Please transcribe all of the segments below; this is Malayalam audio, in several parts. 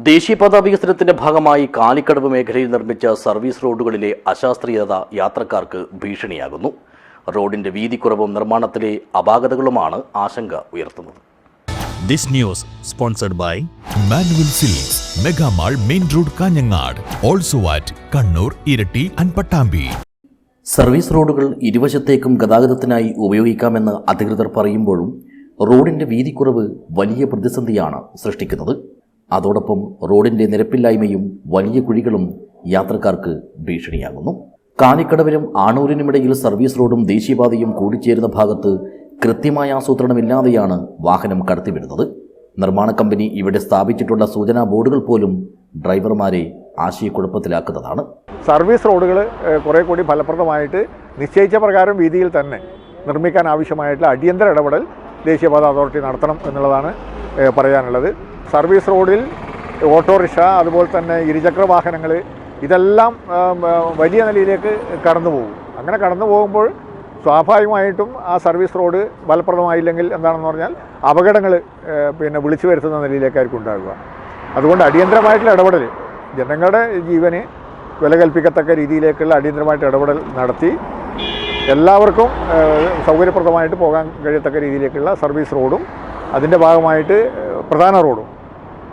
ദേശീയപാത വികസനത്തിന്റെ ഭാഗമായി കാലിക്കടവ് മേഖലയിൽ നിർമ്മിച്ച സർവീസ് റോഡുകളിലെ അശാസ്ത്രീയത യാത്രക്കാർക്ക് ഭീഷണിയാകുന്നു. റോഡിന്റെ വീതിക്കുറവും നിർമ്മാണത്തിലെ അപാകതകളുമാണ് ആശങ്ക ഉയർത്തുന്നത്. This news sponsored by Manual Silks, Mega Mall, Main Road, Kanyangad, also at Kannur, Irati and Pattambi. Service റോഡുകൾ ഇരുവശത്തേക്കും ഗതാഗതത്തിനായി ഉപയോഗിക്കാമെന്ന് അധികൃതർ പറയുമ്പോഴും റോഡിന്റെ വീതിക്കുറവ് വലിയ പ്രതിസന്ധിയാണ് സൃഷ്ടിക്കുന്നത്. അതോടൊപ്പം റോഡിന്റെ നിരപ്പില്ലായ്മയും വലിയ കുഴികളും യാത്രക്കാർക്ക് ഭീഷണിയാകുന്നു. കാലിക്കടവിനും ആണൂരിനുമിടയിൽ സർവീസ് റോഡും ദേശീയപാതയും കൂടിച്ചേരുന്ന ഭാഗത്ത് കൃത്യമായ ആസൂത്രണമില്ലാതെയാണ് വാഹനം കടത്തിവിടുന്നത്. നിർമ്മാണ കമ്പനി ഇവിടെ സ്ഥാപിച്ചിട്ടുള്ള സൂചനാ ബോർഡുകൾ പോലും ഡ്രൈവർമാരെ ആശയക്കുഴപ്പത്തിലാക്കുന്നതാണ്. സർവീസ് റോഡുകൾ കുറേ കൂടി ഫലപ്രദമായിട്ട് നിശ്ചയിച്ച പ്രകാരം വീതിയിൽ തന്നെ നിർമ്മിക്കാൻ ആവശ്യമായിട്ടുള്ള അടിയന്തര ഇടപെടൽ ദേശീയപാത അതോറിറ്റി നടത്തണം എന്നുള്ളതാണ് പറയാനുള്ളത്. സർവീസ് റോഡിൽ ഓട്ടോറിക്ഷ, അതുപോലെ തന്നെ ഇരുചക്ര വാഹനങ്ങൾ, ഇതെല്ലാം വലിയ നിലയിലേക്ക് കടന്നു പോകും. അങ്ങനെ കടന്നു പോകുമ്പോൾ സ്വാഭാവികമായിട്ടും ആ സർവീസ് റോഡ് ഫലപ്രദമായില്ലെങ്കിൽ എന്താണെന്ന് പറഞ്ഞാൽ അപകടങ്ങൾ വിളിച്ചു വരുത്തുന്ന നിലയിലേക്കായിരിക്കും ഉണ്ടാകുക. അതുകൊണ്ട് അടിയന്തരമായിട്ടുള്ള ഇടപെടൽ, ജനങ്ങളുടെ ജീവന് വില കൽപ്പിക്കത്തക്ക രീതിയിലേക്കുള്ള അടിയന്തരമായിട്ട് ഇടപെടൽ നടത്തി എല്ലാവർക്കും സൗകര്യപ്രദമായിട്ട് പോകാൻ കഴിയത്തക്ക രീതിയിലേക്കുള്ള സർവീസ് റോഡും അതിൻ്റെ ഭാഗമായിട്ട് പ്രധാന റോഡും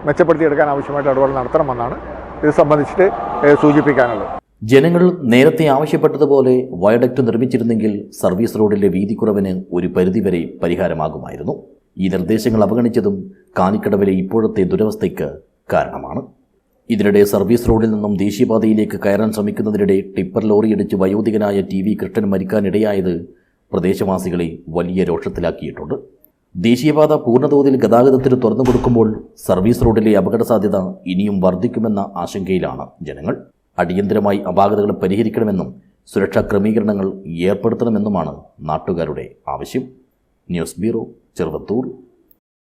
മെച്ചപ്പെടുത്തിയെടുക്കാൻ ആവശ്യമായിട്ട് ഇടപെടൽ നടത്തണമെന്നാണ് ഇത് സംബന്ധിച്ചിട്ട് സൂചിപ്പിക്കാനുള്ളത്. ജനങ്ങൾ നേരത്തെ ആവശ്യപ്പെട്ടതുപോലെ വയഡക്ട് നിർമ്മിച്ചിരുന്നെങ്കിൽ സർവീസ് റോഡിലെ വീതിക്കുറവിന് ഒരു പരിധിവരെ പരിഹാരമാകുമായിരുന്നു. ഈ നിർദ്ദേശങ്ങൾ അവഗണിച്ചതും കാലിക്കടവിലെ ഇപ്പോഴത്തെ ദുരവസ്ഥയ്ക്ക് കാരണമാണ്. ഇതിനിടെ സർവീസ് റോഡിൽ നിന്നും ദേശീയപാതയിലേക്ക് കയറാൻ ശ്രമിക്കുന്നതിനിടെ ടിപ്പർ ലോറിയിടിച്ച് വയോധികനായ TV കൃഷ്ണൻ മരിക്കാനിടയായത് പ്രദേശവാസികളെ വലിയ രോഷത്തിലാക്കിയിട്ടുണ്ട്. ദേശീയപാത പൂർണ്ണതോതിൽ ഗതാഗതത്തിന് തുറന്നു കൊടുക്കുമ്പോൾ സർവീസ് റോഡിലെ അപകട സാധ്യത ഇനിയും വർദ്ധിക്കുമെന്ന ആശങ്കയിലാണ് ജനങ്ങൾ. അടിയന്തരമായി അപാകതകൾ പരിഹരിക്കണമെന്നും സുരക്ഷാ ക്രമീകരണങ്ങൾ ഏർപ്പെടുത്തണമെന്നുമാണ് നാട്ടുകാരുടെ ആവശ്യം. News bureau, Cheruvathur.